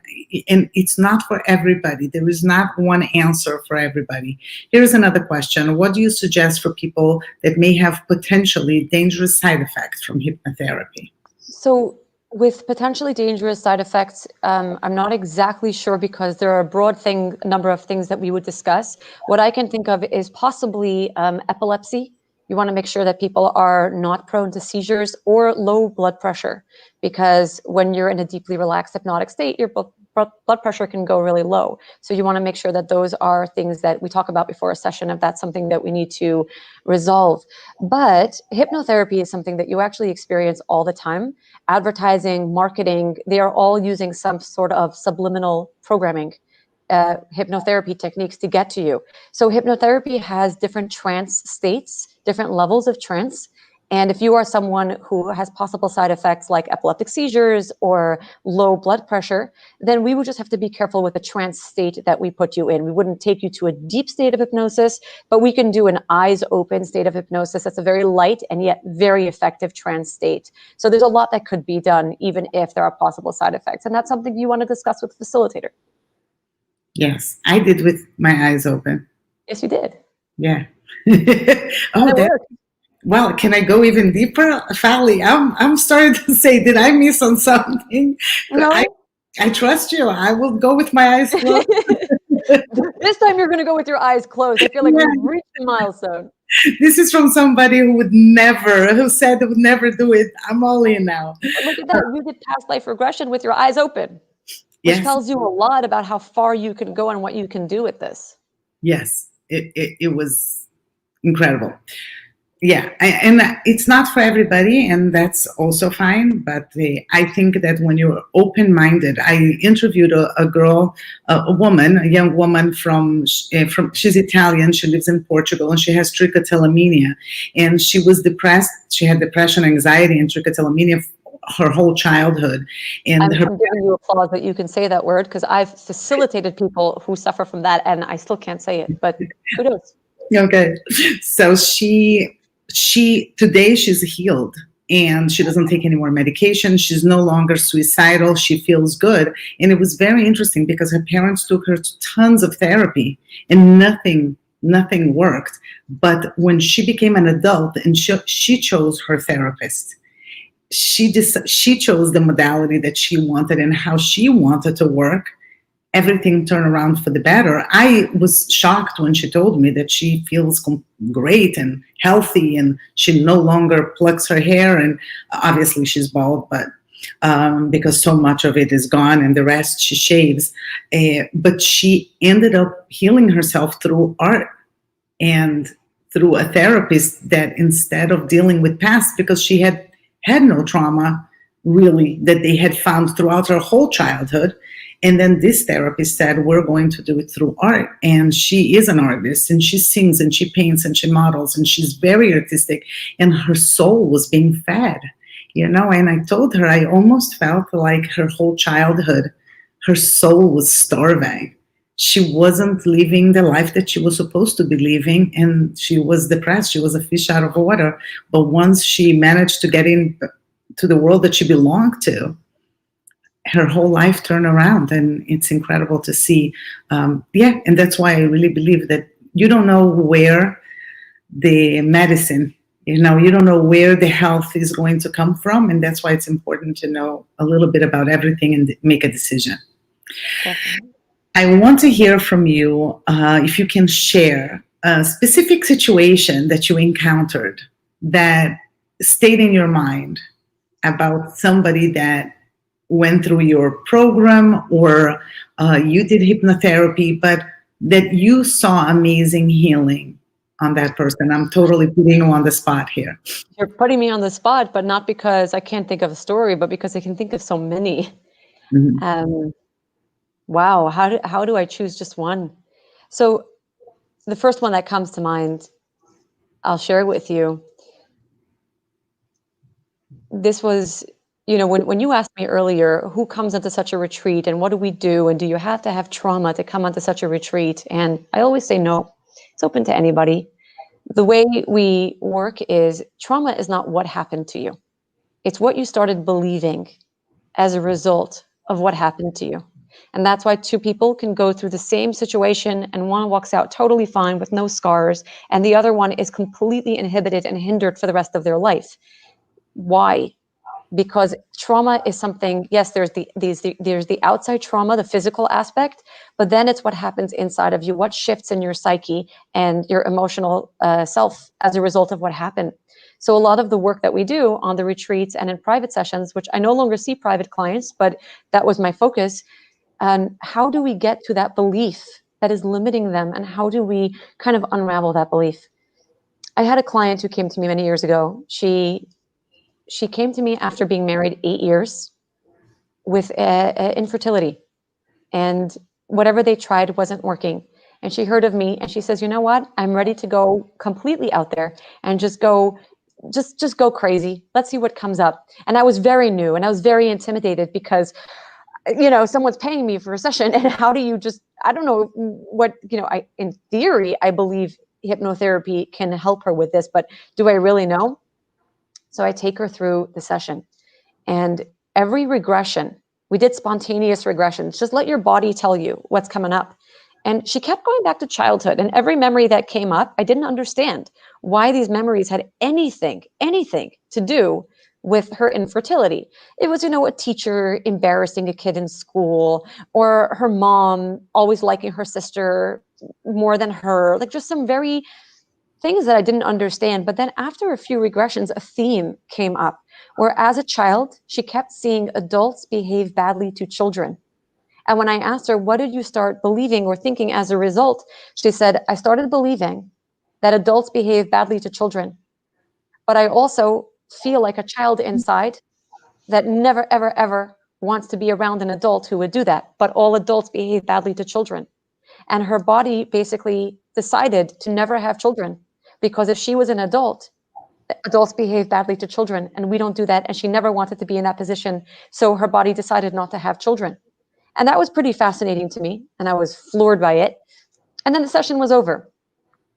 it's not for everybody. There is not one answer for everybody. Here's another question: what do you suggest for people that may have potentially dangerous side effects from hypnotherapy? So with potentially dangerous side effects, I'm not exactly sure because there are a number of things that we would discuss. What I can think of is possibly epilepsy. You want to make sure that people are not prone to seizures or low blood pressure, because when you're in a deeply relaxed hypnotic state, your blood pressure can go really low. So you want to make sure that those are things that we talk about before a session, if that's something that we need to resolve. But hypnotherapy is something that you actually experience all the time. Advertising, marketing, they are all using some sort of subliminal programming, hypnotherapy techniques to get to you. So hypnotherapy has different trance states, different levels of trance. And if you are someone who has possible side effects like epileptic seizures or low blood pressure, then we would just have to be careful with the trance state that we put you in. We wouldn't take you to a deep state of hypnosis, but we can do an eyes open state of hypnosis. That's a very light and yet very effective trance state. So there's a lot that could be done, even if there are possible side effects. And that's something you want to discuss with the facilitator. Yes, I did with my eyes open. Yes, you did. Yeah. And it worked. Well, can I go even deeper, Fally? I'm starting to say, did I miss on something? No. I trust you. I will go with my eyes closed. This time you're going to go with your eyes closed. I feel like we've reached the milestone. This is from somebody who said they would never do it. I'm all in now. But look at that. You did past life regression with your eyes open, which Yes. tells you a lot about how far you can go and what you can do with this. Yes, it was incredible. Yeah, and it's not for everybody, and that's also fine. But I think that when you're open-minded, I interviewed a girl, a young woman from she's Italian. She lives in Portugal, and she has trichotillomania, and she was depressed. She had depression, anxiety, and trichotillomania her whole childhood. And I'm giving you applause that you can say that word, because I've facilitated people who suffer from that, and I still can't say it. But kudos. Okay, so today she's healed and she doesn't take any more medication. She's no longer suicidal. She feels good. And it was very interesting because her parents took her to tons of therapy and nothing worked. But when she became an adult and she chose her therapist, she chose the modality that she wanted and how she wanted to work. Everything turned around for the better. I was shocked when she told me that she feels great and healthy, and she no longer plucks her hair. And obviously she's bald, but because so much of it is gone and the rest she shaves. But she ended up healing herself through art and through a therapist that, instead of dealing with past, because she had no trauma really that they had found throughout her whole childhood. And then this therapist said, we're going to do it through art. And she is an artist, and she sings and she paints and she models, and she's very artistic, and her soul was being fed, and I told her I almost felt like her whole childhood, her soul was starving. She wasn't living the life that she was supposed to be living, and she was depressed. She was a fish out of water. But once she managed to get into the world that she belonged to, her whole life turned around, and it's incredible to see. And that's why I really believe that you don't know where the medicine, you don't know where the health is going to come from, and that's why it's important to know a little bit about everything and make a decision. Definitely. I want to hear from you if you can share a specific situation that you encountered that stayed in your mind about somebody that went through your program, or you did hypnotherapy, but that you saw amazing healing on that person. I'm totally putting you on the spot here. You're putting me on the spot, but not because I can't think of a story, but because I can think of so many. Mm-hmm. Wow, how do I choose just one? So the first one that comes to mind, I'll share it with you. This was when you asked me earlier, who comes into such a retreat and what do we do? And do you have to have trauma to come onto such a retreat? And I always say, no, it's open to anybody. The way we work is trauma is not what happened to you. It's what you started believing as a result of what happened to you. And that's why two people can go through the same situation and one walks out totally fine with no scars, and the other one is completely inhibited and hindered for the rest of their life. Why? Because trauma is something, yes, there's the outside trauma, the physical aspect, but then it's what happens inside of you, what shifts in your psyche and your emotional self as a result of what happened. So a lot of the work that we do on the retreats and in private sessions, which I no longer see private clients, but that was my focus, and how do we get to that belief that is limiting them, and how do we kind of unravel that belief? I had a client who came to me many years ago. She came to me after being married 8 years with infertility, and whatever they tried wasn't working. And she heard of me and she says, you know what? I'm ready to go completely out there and just go crazy. Let's see what comes up. And I was very new and I was very intimidated because, someone's paying me for a session, and how do you I don't know what, in theory, I believe hypnotherapy can help her with this, but do I really know? So I take her through the session, and every regression, we did spontaneous regressions. Just let your body tell you what's coming up. And she kept going back to childhood, and every memory that came up, I didn't understand why these memories had anything to do with her infertility. It was, a teacher embarrassing a kid in school, or her mom always liking her sister more than her, like just some very things that I didn't understand. But then after a few regressions, a theme came up where as a child, she kept seeing adults behave badly to children. And when I asked her, what did you start believing or thinking as a result? She said, I started believing that adults behave badly to children, but I also feel like a child inside that never, ever, ever wants to be around an adult who would do that. But all adults behave badly to children. And her body basically decided to never have children, because if she was an adult, adults behave badly to children, and we don't do that. And she never wanted to be in that position. So her body decided not to have children. And that was pretty fascinating to me. And I was floored by it. And then the session was over.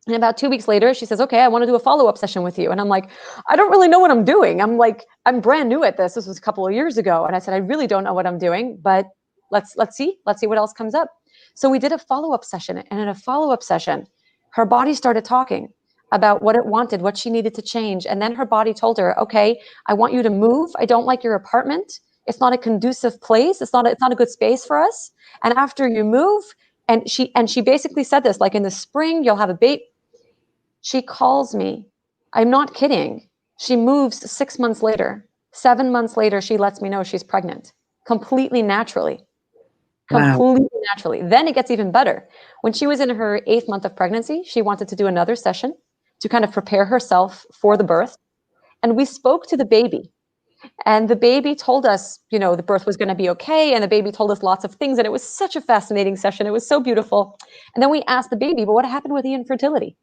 And about 2 weeks later, she says, okay, I want to do a follow-up session with you. And I'm like, I don't really know what I'm doing. I'm brand new at this. This was a couple of years ago. And I said, I really don't know what I'm doing, but let's see what else comes up. So we did a follow-up session. And in a follow-up session, her body started talking about what it wanted, what she needed to change. And then her body told her, okay, I want you to move. I don't like your apartment. It's not a conducive place. It's not a good space for us. And after you move, and she basically said this, like in the spring, you'll have a baby. She calls me. I'm not kidding. She moves 6 months later. 7 months later, she lets me know she's pregnant, completely naturally. Wow. Completely naturally. Then it gets even better. When she was in her 8th month of pregnancy, she wanted to do another session to kind of prepare herself for the birth. And we spoke to the baby. And the baby told us, the birth was going to be okay. And the baby told us lots of things. And it was such a fascinating session. It was so beautiful. And then we asked the baby, but what happened with the infertility?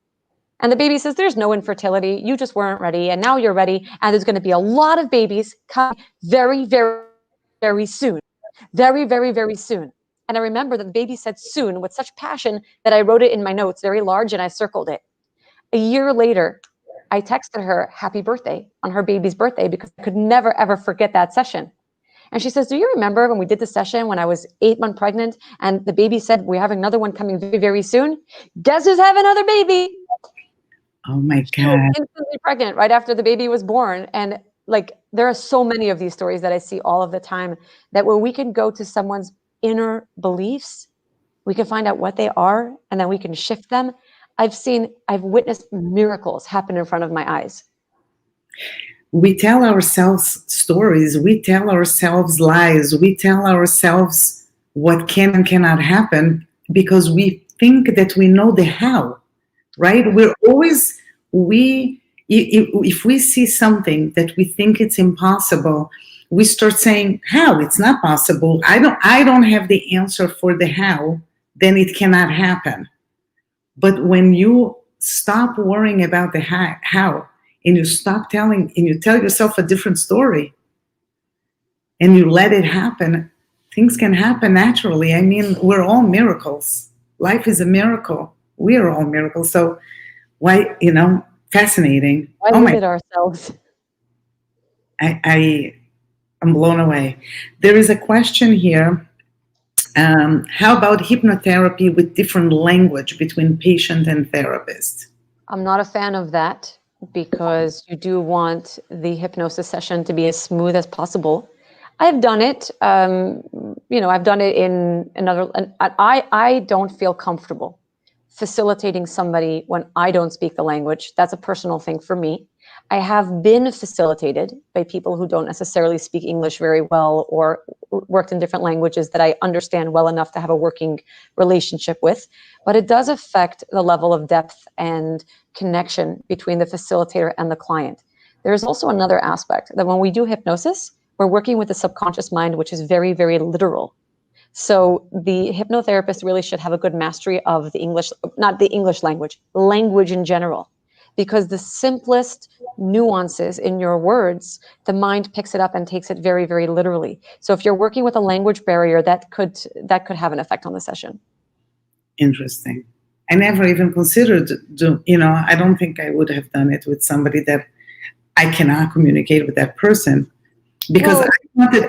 And the baby says, there's no infertility. You just weren't ready. And now you're ready. And there's going to be a lot of babies coming very, very, very soon. Very, very, very soon. And I remember that the baby said soon with such passion that I wrote it in my notes very large and I circled it. A year later, I texted her happy birthday on her baby's birthday because I could never, ever forget that session. And she says, do you remember when we did the session when I was 8 months pregnant and the baby said, we're having another one coming very, very soon? Guess who's having another baby? Oh my She was God. instantly pregnant right after the baby was born. And there are so many of these stories that I see all of the time, that when we can go to someone's inner beliefs, we can find out what they are, and then we can shift them. I've witnessed miracles happen in front of my eyes. We tell ourselves stories. We tell ourselves lies. We tell ourselves what can and cannot happen because we think that we know the how, right? If we see something that we think it's impossible, we start saying, how? It's not possible. I don't have the answer for the how, then it cannot happen. But when you stop worrying about the how, and you stop telling, and you tell yourself a different story, and you let it happen, things can happen naturally. I mean, we're all miracles. Life is a miracle. We are all miracles. So why, fascinating. Why Oh my, limit ourselves? I'm blown away. There is a question here. How about hypnotherapy with different language between patient and therapist? I'm not a fan of that because you do want the hypnosis session to be as smooth as possible. I've done it. I've done it in another. And I don't feel comfortable facilitating somebody when I don't speak the language. That's a personal thing for me. I have been facilitated by people who don't necessarily speak English very well or worked in different languages that I understand well enough to have a working relationship with. But it does affect the level of depth and connection between the facilitator and the client. There's also another aspect that when we do hypnosis, we're working with the subconscious mind, which is very, very literal. So the hypnotherapist really should have a good mastery of the English, not the English language in general, because the simplest nuances in your words, the mind picks it up and takes it very, very literally. So if you're working with a language barrier, that could have an effect on the session. Interesting. I never even considered, I don't think I would have done it with somebody that I cannot communicate with that person, because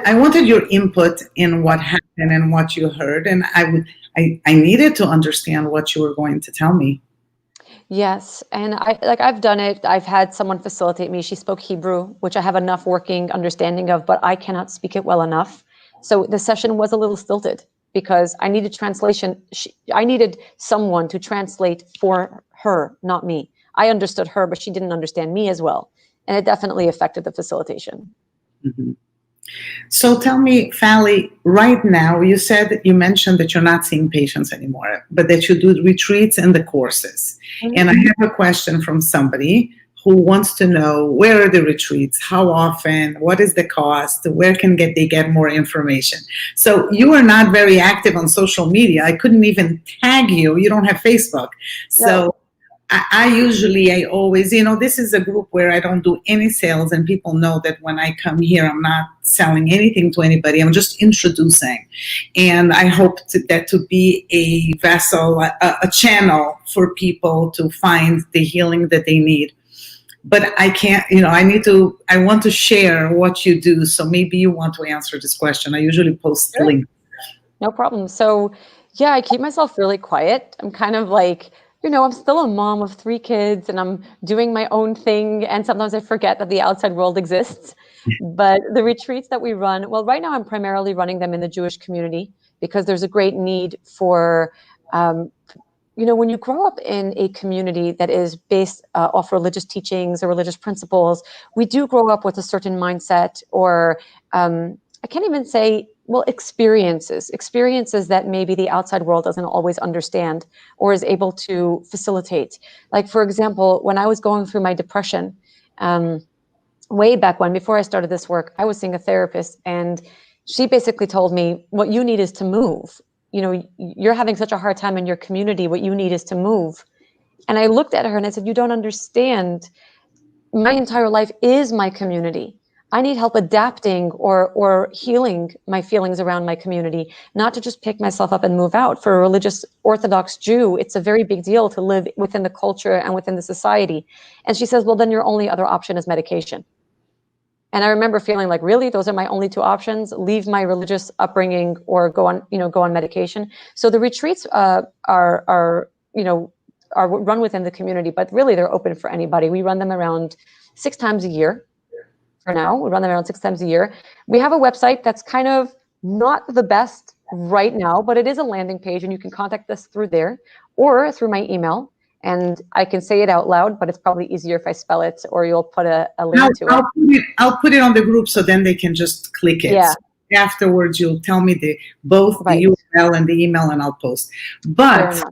I wanted your input in what happened and what you heard, and I needed to understand what you were going to tell me. Yes, and I've done it. I've had someone facilitate me. She spoke Hebrew, which I have enough working understanding of, but I cannot speak it well enough. So the session was a little stilted because I needed translation. I needed someone to translate for her, not me. I understood her, but she didn't understand me as well, and it definitely affected the facilitation. Mm-hmm. So tell me, Fally, right now, you mentioned that you're not seeing patients anymore, but that you do retreats and the courses. Mm-hmm. And I have a question from somebody who wants to know, where are the retreats? How often? What is the cost? Where can they get more information? So you are not very active on social media. I couldn't even tag you. You don't have Facebook. So no. I always, this is a group where I don't do any sales, and people know that when I come here, I'm not selling anything to anybody. I'm just introducing. And I hope that to be a vessel, a channel for people to find the healing that they need. But I can't, I want to share what you do. So maybe you want to answer this question. I usually post the link. No problem. So yeah, I keep myself really quiet. I'm kind of like, I'm still a mom of 3 kids and I'm doing my own thing. And sometimes I forget that the outside world exists. But the retreats that we run, well, right now I'm primarily running them in the Jewish community because there's a great need for, when you grow up in a community that is based off religious teachings or religious principles, we do grow up with a certain mindset or I can't even say, experiences that maybe the outside world doesn't always understand or is able to facilitate. Like, for example, when I was going through my depression, way back when, before I started this work, I was seeing a therapist and she basically told me, what you need is to move. You're having such a hard time in your community. What you need is to move. And I looked at her and I said, you don't understand. My entire life is my community. I need help adapting or healing my feelings around my community, not to just pick myself up and move out. For a religious Orthodox Jew, it's a very big deal to live within the culture and within the society. And she says, well, then your only other option is medication. And I remember feeling like, really, those are my only 2 options: leave my religious upbringing or go on medication. So the retreats are run within the community, but really they're open for anybody. We run them around 6 times a year. For now, we run them around 6 times a year. We have a website that's kind of not the best right now, but it is a landing page, and you can contact us through there or through my email. And I can say it out loud, but it's probably easier if I spell it, or you'll put a link to it. I'll put it on the group so then they can just click it. Yeah. So afterwards, you'll tell me both the URL and the email, and I'll post. But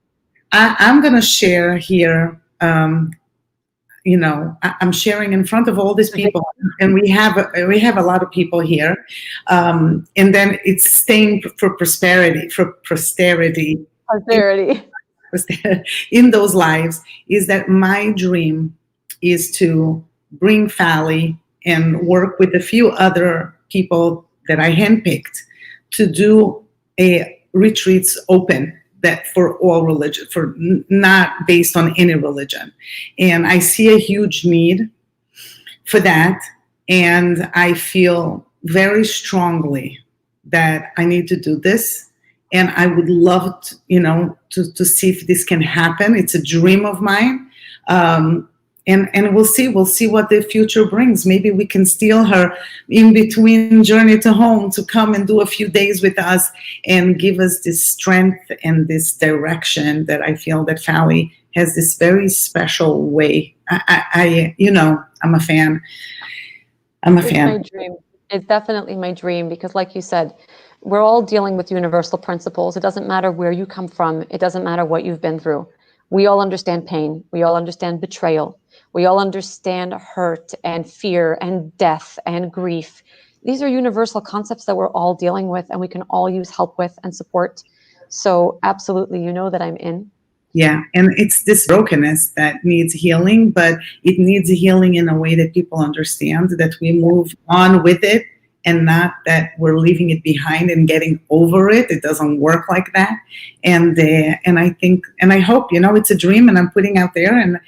I'm going to share here. I'm sharing in front of all these people, and we have a lot of people here. And then it's staying for posterity. In those lives, is that my dream is to bring Fally and work with a few other people that I handpicked to do a retreats open that for all religion, for not based on any religion. And I see a huge need for that. And I feel very strongly that I need to do this. And I would love to, to see if this can happen. It's a dream of mine. And we'll see what the future brings. Maybe we can steal her in between journey to home to come and do a few days with us and give us this strength and this direction that I feel that Fally has this very special way. I'm a fan. It's my dream. It's definitely my dream because, like you said, we're all dealing with universal principles. It doesn't matter where you come from. It doesn't matter what you've been through. We all understand pain. We all understand betrayal. We all understand hurt and fear and death and grief. These are universal concepts that we're all dealing with and we can all use help with and support. So absolutely, you know that I'm in. Yeah, and it's this brokenness that needs healing, but it needs healing in a way that people understand, that we move on with it and not that we're leaving it behind and getting over it. It doesn't work like that. And I think, and I hope, it's a dream and I'm putting out there and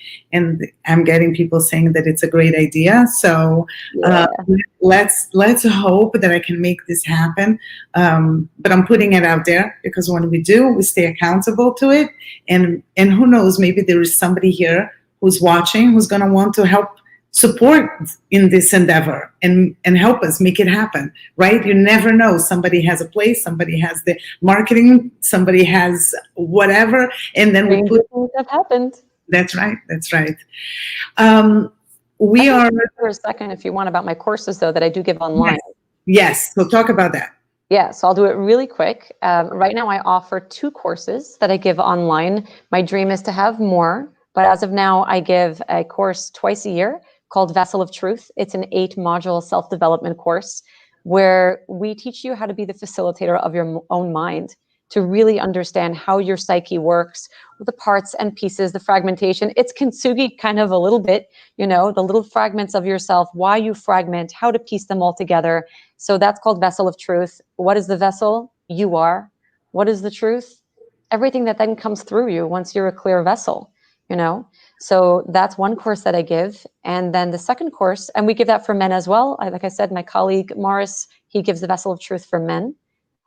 I'm getting people saying that it's a great idea. So let's hope that I can make this happen. But I'm putting it out there because when we do, we stay accountable to it. And who knows, maybe there is somebody here who's watching, who's going to want to help support in this endeavor and help us make it happen, right? You never know. Somebody has a place, somebody has the marketing, somebody has whatever, and then we put things have happened. That's right. We are for a second, if you want, about my courses though that I do give online. Yes. So talk about that. Yeah, so I'll do it really quick. Right now I offer 2 courses that I give online. My dream is to have more, but as of now, I give a course twice a year called Vessel of Truth. It's an 8-module self-development course where we teach you how to be the facilitator of your own mind, to really understand how your psyche works, the parts and pieces, the fragmentation. It's kintsugi kind of a little bit, the little fragments of yourself, why you fragment, how to piece them all together. So that's called Vessel of Truth. What is the vessel? You are. What is the truth? Everything that then comes through you once you're a clear vessel, So that's one course that I give. And then the second course, and we give that for men as well. Like I said, my colleague Morris, he gives the Vessel of Truth for men.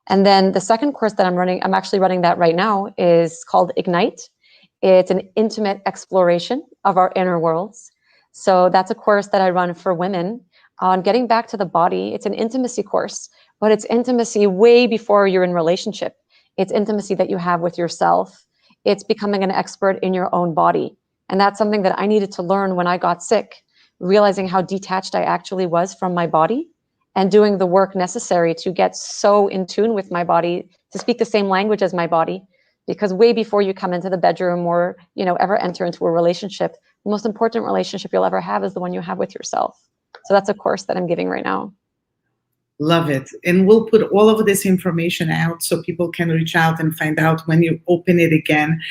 And then the second course that I'm actually running that right now, is called Ignite. It's an intimate exploration of our inner worlds. So that's a course that I run for women on getting back to the body. It's an intimacy course, but it's intimacy way before you're in relationship. It's intimacy that you have with yourself. It's becoming an expert in your own body. And that's something that I needed to learn when I got sick, realizing how detached I actually was from my body and doing the work necessary to get so in tune with my body, to speak the same language as my body. Because way before you come into the bedroom or, ever enter into a relationship, the most important relationship you'll ever have is the one you have with yourself. So that's a course that I'm giving right now. Love it. And we'll put all of this information out so people can reach out and find out when you open it again.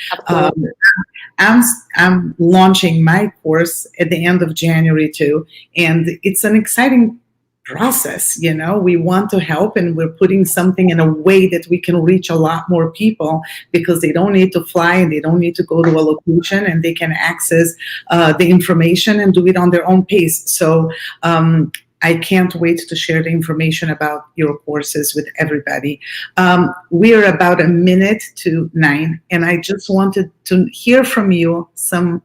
I'm launching my course at the end of January too. And it's an exciting process. We want to help and we're putting something in a way that we can reach a lot more people because they don't need to fly and they don't need to go to a location and they can access the information and do it on their own pace. So, I can't wait to share the information about your courses with everybody. We're about 8:09, and I just wanted to hear from you some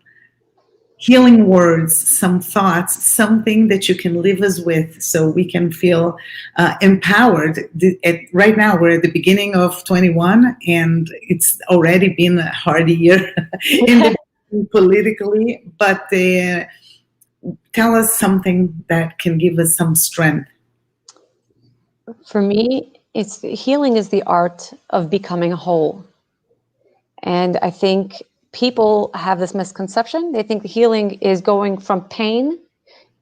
healing words, some thoughts, something that you can leave us with so we can feel empowered. Right now, we're at the beginning of 21, and it's already been a hard year politically, but tell us something that can give us some strength. For me, healing is the art of becoming whole. And I think people have this misconception. They think healing is going from pain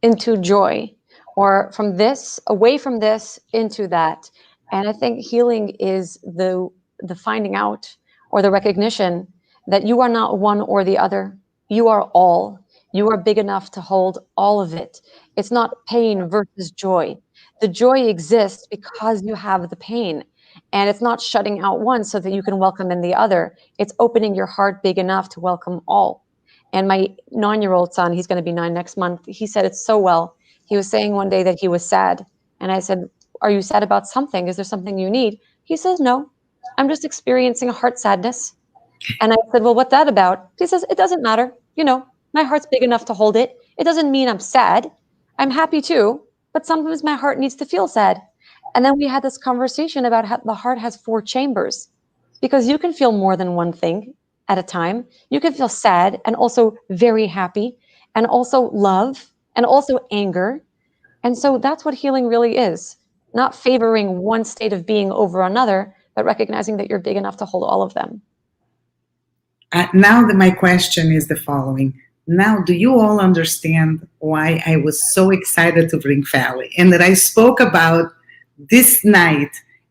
into joy, or from this, away from this, into that. And I think healing is the finding out or the recognition that you are not one or the other. You are all. You are big enough to hold all of it. It's not pain versus joy. The joy exists because you have the pain. And it's not shutting out one so that you can welcome in the other. It's opening your heart big enough to welcome all. And my 9-year-old son, he's going to be 9 next month, he said it so well. He was saying one day that he was sad. And I said, are you sad about something? Is there something you need? He says, no, I'm just experiencing a heart sadness. And I said, well, what's that about? He says, it doesn't matter. You know, my heart's big enough to hold it. It doesn't mean I'm sad. I'm happy too, but sometimes my heart needs to feel sad. And then we had this conversation about how the heart has 4 chambers, because you can feel more than one thing at a time. You can feel sad and also very happy and also love and also anger. And so that's what healing really is. Not favoring one state of being over another, but recognizing that you're big enough to hold all of them. Now that my question is the following. Now, do you all understand why I was so excited to bring Fally, and that I spoke about this night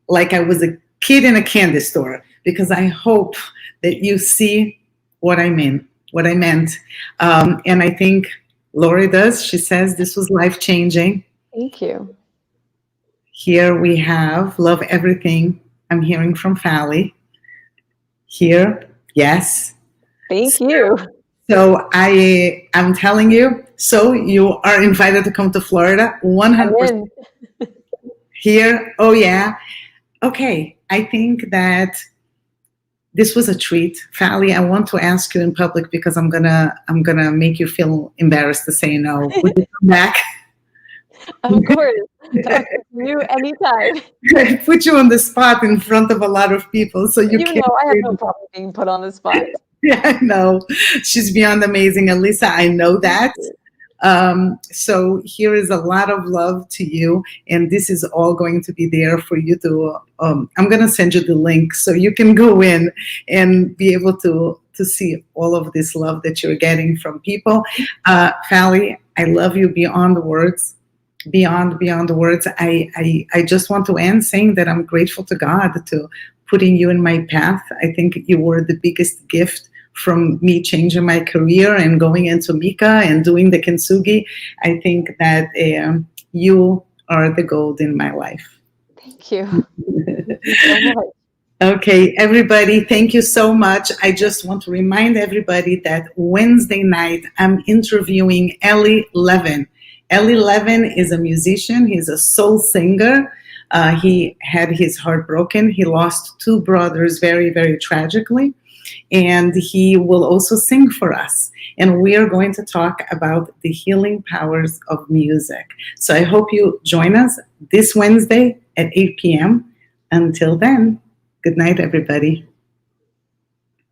like I was a kid in a candy store? Because I hope that you see what I meant. And I think Lori does. She says this was life-changing. Thank you. Here we have love everything I'm hearing from Fally. Here, yes. Thank you. So I'm telling you, so you are invited to come to Florida, 100%. Here, oh yeah. Okay, I think that this was a treat. Fally, I want to ask you in public because I'm gonna make you feel embarrassed to say no. Would you come back? Of course. Talk to you anytime. I put you on the spot in front of a lot of people, so you can't. I have no problem being put on the spot. Yeah, I know. She's beyond amazing. Alyssa, I know that. So here is a lot of love to you, and this is all going to be there for you to, I'm going to send you the link so you can go in and be able to see all of this love that you're getting from people. Fally, I love you beyond the words. Beyond the words. I just want to end saying that I'm grateful to God to putting you in my path. I think you were the biggest gift from me changing my career and going into Mika and doing the kintsugi. I think that you are the gold in my life. Thank you. Thank you so much. Okay, everybody, thank you so much. I just want to remind everybody that Wednesday night, I'm interviewing Ellie Levin. Ellie Levin is a musician. He's a soul singer. He had his heart broken. He lost 2 brothers very, very tragically. And he will also sing for us. And we are going to talk about the healing powers of music. So I hope you join us this Wednesday at 8 p.m. Until then, good night, everybody.